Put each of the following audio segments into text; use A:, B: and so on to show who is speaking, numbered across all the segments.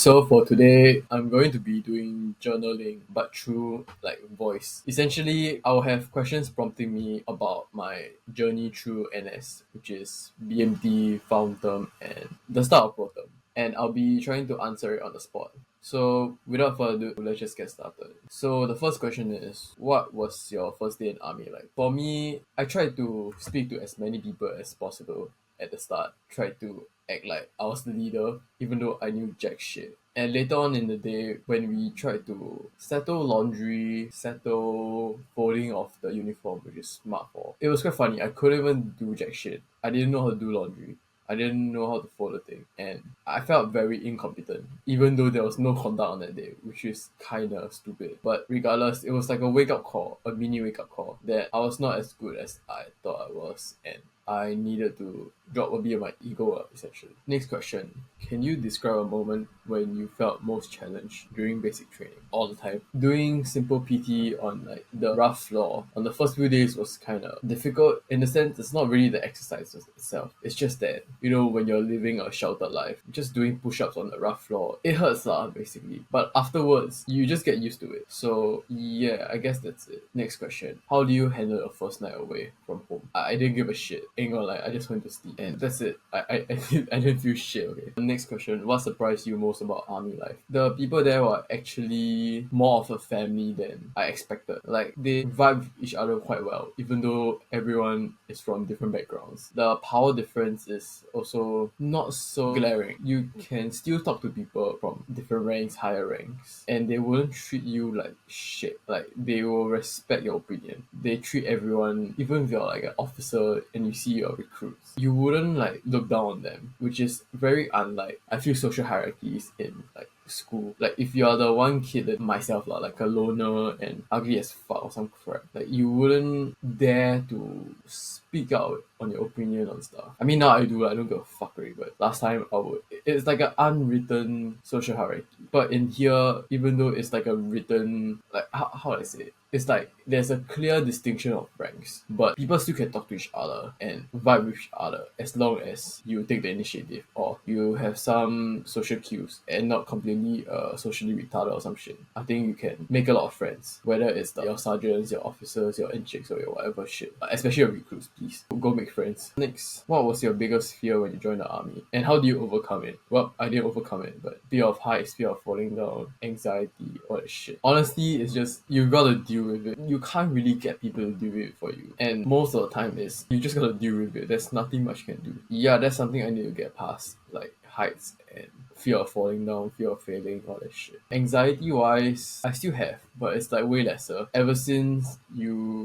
A: So for today, I'm going to be doing journaling, but through like voice. Essentially, I'll have questions prompting me about my journey through NS, which is BMT, found term, and the start of pro term. And I'll be trying to answer it on the spot. So without further ado, let's just get started. So the first question is, what was your first day in army like? For me, I tried to speak to as many people as possible at the start. Tried to act like I was the leader, even though I knew jack shit. And later on in the day, when we tried to settle laundry, settle folding of the uniform, which is smart for, it was quite funny. I couldn't even do jack shit. I didn't know how to do laundry. I didn't know how to fold the thing, and I felt very incompetent, even though there was no conduct on that day, which is kind of stupid. But regardless, it was like a wake up call, a mini wake up call, that I was not as good as I thought I was, and I needed to drop a bit of my ego essentially. Next question. Can you describe a moment when you felt most challenged during basic training? All the time. Doing simple PT on like the rough floor on the first few days was kind of difficult in the sense it's not really the exercise itself. It's just that, when you're living a sheltered life, just doing push-ups on the rough floor, it hurts lah basically. But afterwards, you just get used to it. So yeah, I guess that's it. Next question. How do you handle a first night away from home? I didn't give a shit. Ain't gonna lie, I just went to sleep. And that's it. I didn't feel shit, okay? Next question. What surprised you most about army life? The people there were actually more of a family than I expected. Like, they vibe with each other quite well, even though everyone is from different backgrounds. The power difference is also not so glaring. You can still talk to people from different ranks, higher ranks, and they wouldn't treat you like shit. Like, they will respect your opinion. They treat everyone, even if you're like an officer and you see your recruits, you wouldn't like look down on them, which is very unlike I feel social hierarchies in like school. Like, if you're the one kid that myself like a loner and ugly as fuck or some crap, like, you wouldn't dare to speak out on your opinion on stuff. I mean, now I do. I don't give a fuck already, but last time I would. It's like an unwritten social hierarchy. But in here, even though it's like a written, like, how do I say it? It's like there's a clear distinction of ranks, but people still can talk to each other and vibe with each other as long as you take the initiative or you have some social cues and not completely socially retarded or some shit. I think you can make a lot of friends, whether it's like your sergeants, your officers, your NCHICs, or your whatever shit. Especially your recruits, please. Go make friends. Next, what was your biggest fear when you joined the army? And how do you overcome it? Well, I didn't overcome it, but fear of heights, fear of falling down, anxiety, all that shit. Honestly, it's just you gotta deal with it. You can't really get people to deal with it for you. And most of the time is you just gotta deal with it. There's nothing much you can do. Yeah, that's something I need to get past. Like heights and fear of falling down, fear of failing, all that shit. Anxiety wise, I still have, but it's like way lesser. Ever since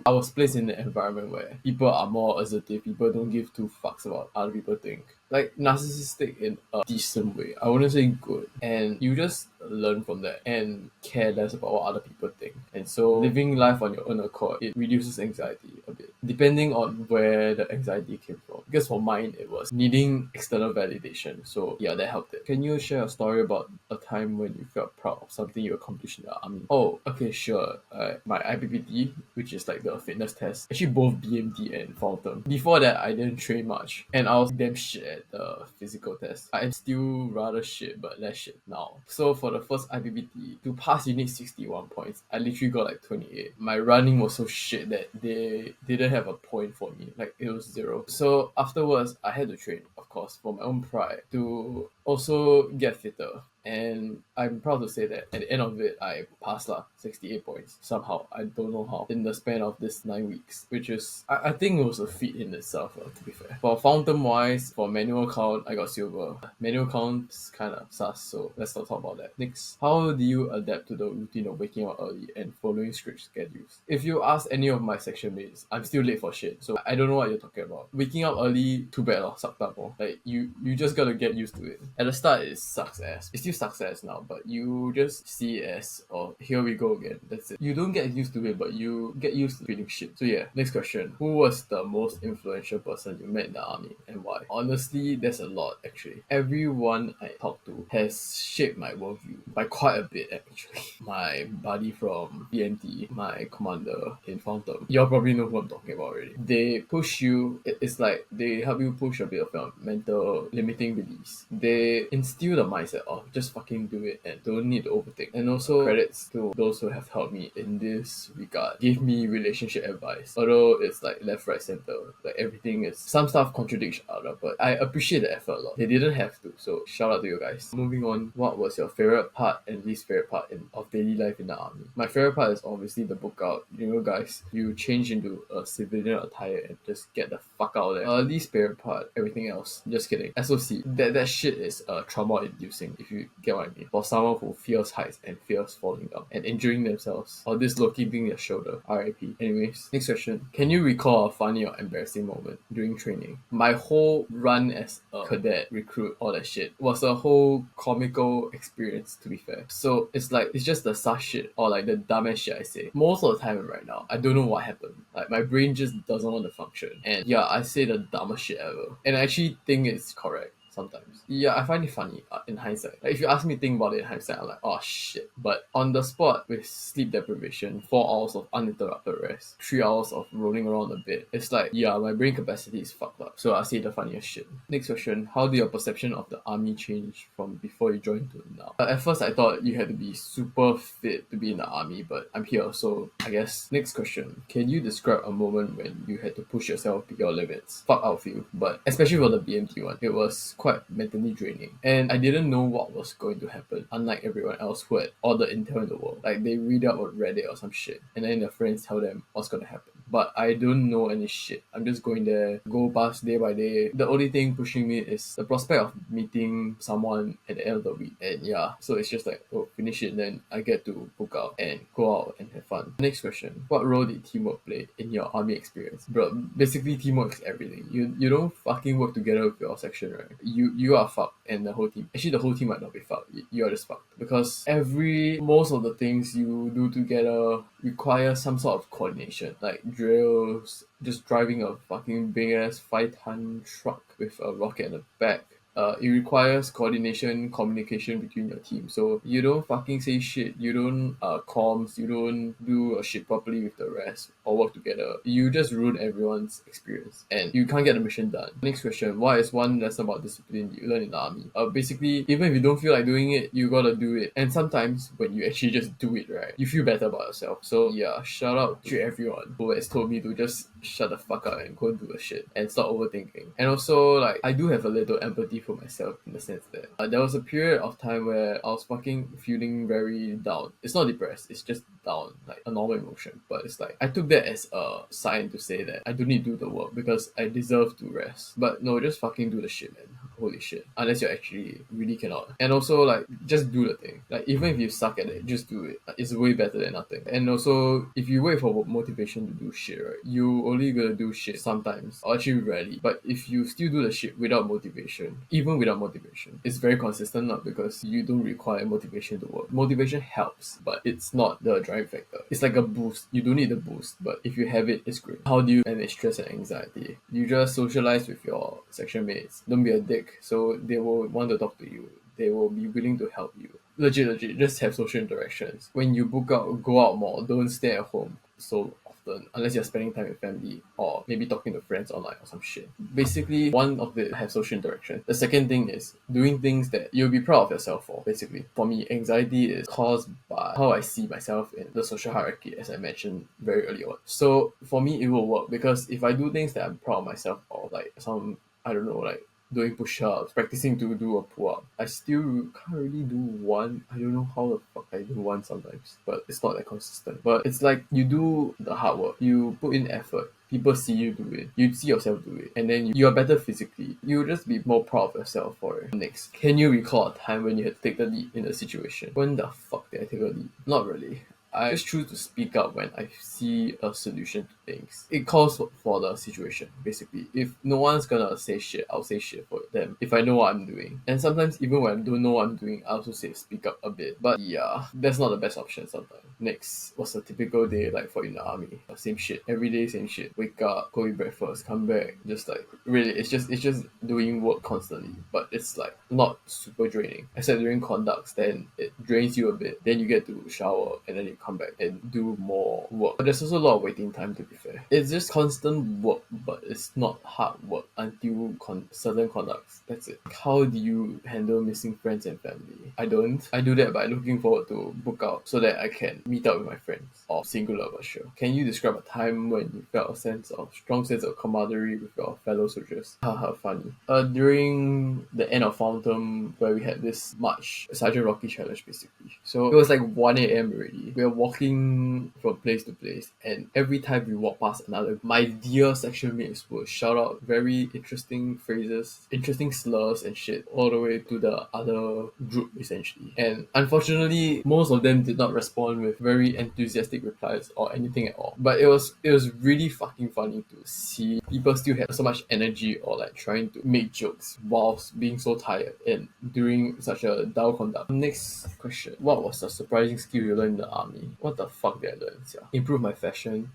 A: I was placed in an environment where people are more assertive, people don't give two fucks about other people think. Like, narcissistic in a decent way. I wouldn't say good. And you just learn from that and care less about what other people think. And so living life on your own accord, it reduces anxiety a bit, depending on where the anxiety came from. Because for mine, it was needing external validation. So yeah, that helped it. Can you share a story about a time when you felt proud of something you accomplished in the army? Oh, okay, sure. My IPPT, which is like the fitness test, actually both BMT and Fountain. Before that, I didn't train much, and I was damn shit at the physical test. I'm still rather shit, but less shit now. So for the first IPPT, to pass, you need 61 points. I literally got like 28. My running was so shit that they didn't have a point for me. Like, it was zero. So afterwards, I had to train, of course, for my own pride to also get fitter. And I'm proud to say that at the end of it, I passed 68 points somehow. I don't know how in the span of this 9 weeks, which is I think it was a feat in itself. To be fair, for fountain wise, for manual count, I got silver. Manual count is kind of sus, so let's not talk about that. Next, how do you adapt to the routine of waking up early and following strict schedules? If you ask any of my section mates, I'm still late for shit, so I don't know what you're talking about. Waking up early, too bad, sucked up. Like, you just gotta get used to it. At the start, it sucks ass. It still success now, but you just see it as, oh, here we go again. That's it. You don't get used to it, but you get used to feeling shit. So yeah, next question. Who was the most influential person you met in the army and why? Honestly, there's a lot actually. Everyone I talked to has shaped my worldview by quite a bit actually. My buddy from BMT, my commander in Fountain. Y'all probably know who I'm talking about already. They push you, it's like they help you push a bit of your mental limiting beliefs. They instill the mindset of just just fucking do it and don't need to overthink. And also credits to those who have helped me in this regard, give me relationship advice. Although it's like left, right, center, like everything is, some stuff contradicts each other, but I appreciate the effort a lot. They didn't have to, so shout out to you guys. Moving on, what was your favorite part and least favorite part of daily life in the army? My favorite part is obviously the book out. You know, guys, you change into a civilian attire and just get the fuck out of there. Least favorite part, everything else. Just kidding. SOC. That shit is trauma inducing, if you get what I mean. For someone who fears heights and fears falling down and injuring themselves or dislocating their shoulder. RIP. Anyways, next question. Can you recall a funny or embarrassing moment during training? My whole run as a cadet, recruit, all that shit was a whole comical experience, to be fair. So it's like, it's just the sus shit or like the dumbest shit I say. Most of the time right now, I don't know what happened. Like my brain just doesn't want to function. And yeah, I say the dumbest shit ever. And I actually think it's correct sometimes. Yeah, I find it funny in hindsight. Like if you ask me to think about it in hindsight, I'm like, oh shit. But on the spot with sleep deprivation, 4 hours of uninterrupted rest, 3 hours of rolling around the bed, it's like, yeah, my brain capacity is fucked up. So I say the funniest shit. Next question. How did your perception of the army change from before you joined to now? At first I thought you had to be super fit to be in the army, but I'm here, so I guess. Next question. Can you describe a moment when you had to push yourself to your limits? Fuck outfield, but especially for the BMT one, it was quite mentally draining. And I didn't know what was going to happen, unlike everyone else who had all the intel in the world. Like they read up on Reddit or some shit, and then their friends tell them what's gonna happen. But I don't know any shit. I'm just going there, go past day by day. The only thing pushing me is the prospect of meeting someone at the end of the week. And yeah, so it's just like, oh, finish it, then I get to book out and go out and have fun. Next question. What role did teamwork play in your army experience? Bro, basically teamwork is everything. You don't fucking work together with your section, right? You are fucked and the whole team. Actually, the whole team might not be fucked. You are just fucked. Because most of the things you do together require some sort of coordination. Like drills, just driving a fucking big ass 5-ton truck with a rocket in the back. It requires coordination, communication between your team. So you don't fucking say shit, you don't comms, you don't do a shit properly with the rest or work together. You just ruin everyone's experience and you can't get the mission done. Next question. What is one lesson about discipline you learn in the army? Basically, even if you don't feel like doing it, you gotta do it. And sometimes when you actually just do it, right, you feel better about yourself. So yeah, shout out to everyone who has told me to just shut the fuck up and go do the shit and stop overthinking. And also, like, I do have a little empathy for myself in the sense that there was a period of time where I was fucking feeling very down. It's not depressed, it's just down, like a normal emotion. But it's like, I took that as a sign to say that I don't need to do the work because I deserve to rest. But no, just fucking do the shit, man. Holy shit. Unless you actually really cannot. And also, like, just do the thing. Like, even if you suck at it, just do it. It's way better than nothing. And also, if you wait for motivation to do shit, right, you only gonna do shit sometimes, or actually rarely. But if you still do the shit without motivation, even without motivation, it's very consistent, not because you don't require motivation to work. Motivation helps, but it's not the driving factor. It's like a boost. You don't need the boost, but if you have it, it's great. How do you manage stress and anxiety? You just socialize with your section mates. Don't be a dick, so they will want to talk to you. They will be willing to help you. Legit, just have social interactions. When you book out, go out more. Don't stay at home so often, unless you're spending time with family or maybe talking to friends online or some shit. Basically, one of the have social interaction. The second thing is doing things that you'll be proud of yourself for. Basically, for me, anxiety is caused by how I see myself in the social hierarchy, as I mentioned very early on. So for me, it will work because if I do things that I'm proud of myself of, like some, I don't know, like doing push-ups, practicing to do a pull-up, I still can't really do one. I don't know how the fuck I do one sometimes, but it's not that consistent. But it's like you do the hard work, you put in effort, people see you do it, you see yourself do it, and then you are better physically. You'll just be more proud of yourself for it. Next, can you recall a time when you had to take the lead in a situation? When the fuck did I take a lead? Not really. I just choose to speak up when I see a solution to things. It calls for the situation, basically. If no one's gonna say shit, I'll say shit for them if I know what I'm doing. And sometimes even when I don't know what I'm doing, I also say speak up a bit. But yeah, that's not the best option sometimes. Next, what's a typical day like for in the army? Same shit. Every day, same shit. Wake up, go eat breakfast, come back. Just like, really, it's just doing work constantly. But it's like not super draining. Except during conducts, then it drains you a bit. Then you get to shower and then you come back and do more work. But there's also a lot of waiting time, to be fair. It's just constant work, but it's not hard work until certain conducts. That's it. How do you handle missing friends and family? I don't. I do that by looking forward to book out so that I can meet up with my friends. Or singular but sure. Can you describe a time when you felt a strong sense of camaraderie with your fellow soldiers? Haha, funny. During the end of Found Term, where we had this March Sergeant Rocky challenge, basically. So it was like 1 a.m. already. We were walking from place to place, and every time we walk past another, my dear section mates would shout out very interesting phrases, interesting slurs and shit, all the way to the other group, essentially. And unfortunately, most of them did not respond with very enthusiastic replies or anything at all. But it was really fucking funny to see people still have so much energy or like trying to make jokes whilst being so tired and during such a dull conduct. Next question. What was the surprising skill you learned in the army? What the fuck did I learn? Yeah. Improve my fashion.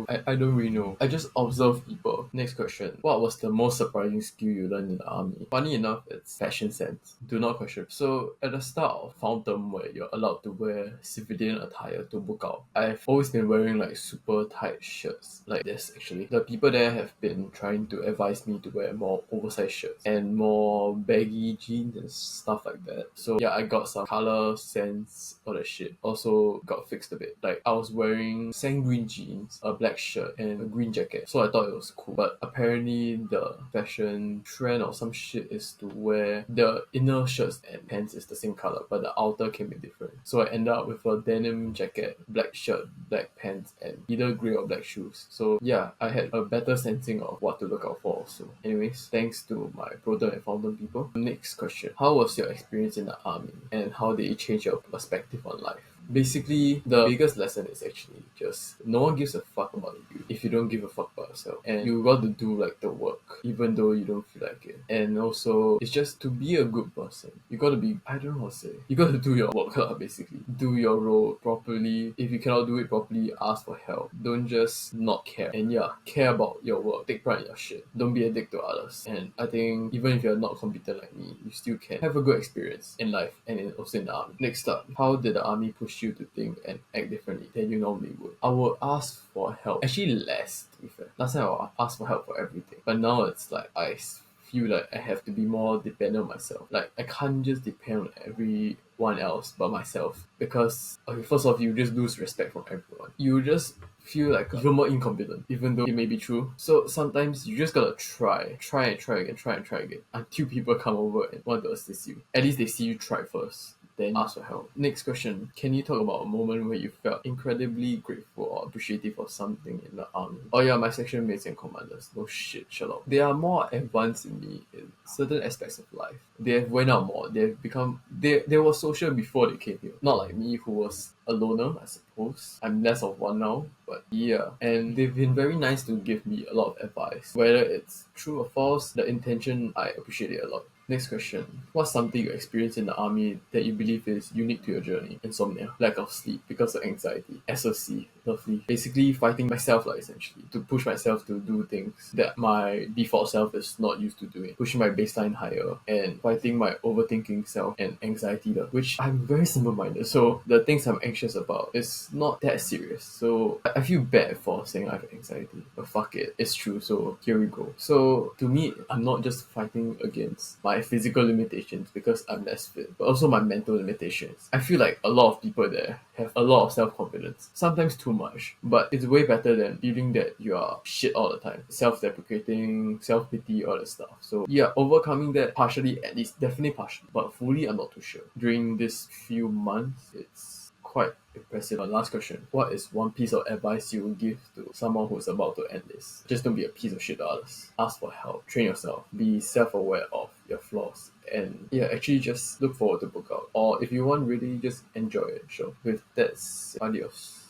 A: I don't really know. I just observe people. Next question. What was the most surprising skill you learned in the army? Funny enough, it's fashion sense. Do not question. So at the start of Found Term, where you're allowed to wear civilian attire to book out, I've always been wearing like super tight shirts like this. Actually, the people there have been trying to advise me to wear more oversized shirts and more baggy jeans and stuff like that. So yeah, I got some color sense, all that shit. Also got fixed a bit. Like I was wearing sand green jeans, a black shirt, and a green jacket. So I thought it was cool. But apparently the fashion trend or some shit is to wear the inner shirts and pants is the same color, but the outer can be different. So I ended up with a denim jacket, black shirt, black pants, and either grey or black shoes. So yeah, I had a better sensing of what to look out for also. Anyways, thanks to my Proton and Fountain people. Next question. How was your experience in the army and how did it change your perspective on life? Basically, the biggest lesson is actually just no one gives a fuck about you if you don't give a fuck about yourself. And you got to do like the work, even though you don't feel like it. And also, it's just to be a good person. You got to be, I don't know how to say. You got to do your work, basically. Do your role properly. If you cannot do it properly, ask for help. Don't just not care. And yeah, care about your work. Take pride in your shit. Don't be a dick to others. And I think even if you're not competent like me, you still can have a good experience in life and also in the army. Next up, how did the army push you to think and act differently than you normally would? I would ask for help. Actually, less, to be fair. Last time I would ask for help for everything. But now it's like I feel like I have to be more dependent on myself. Like I can't just depend on everyone else but myself. Because okay, first off, you just lose respect from everyone. You just feel like even more incompetent, even though it may be true. So sometimes you just gotta try and try again until people come over and want to assist you. At least they see you try first, then ask for help. Next question. Can you talk about a moment where you felt incredibly grateful or appreciative of something in the army? Oh yeah, my section mates and commanders. No shit, Sherlock. They are more advanced in me in certain aspects of life. They have went out more. They've become they were social before they came here. Not like me who was a loner, I suppose. I'm less of one now, but yeah. And they've been very nice to give me a lot of advice. Whether it's true or false, the intention, I appreciate it a lot. Next question. What's something you experienced in the army that you believe is unique to your journey? Insomnia, lack of sleep because of anxiety, SOC, lovely. Basically fighting myself, essentially, to push myself to do things that my default self is not used to doing. Pushing my baseline higher and fighting my overthinking self and anxiety, which I'm very simple-minded. So the things I'm anxious about is not that serious. So I feel bad for saying I have anxiety, but fuck it, it's true. So here we go. So to me, I'm not just fighting against my physical limitations because I'm less fit, but also my mental limitations. I feel like a lot of people there have a lot of self-confidence, sometimes too much, but it's way better than feeling that you are shit all the time, self-deprecating, self-pity, all that stuff. So yeah, overcoming that partially, at least, definitely partially, but fully I'm not too sure. During this few months, it's quite impressive. Last question. What is one piece of advice you would give to someone who's about to end this? Just don't be a piece of shit to others. Ask for help. Train yourself. Be self-aware of your flaws. And yeah, actually just look forward to book out. Or if you want, really just enjoy it. Sure. With that, adios.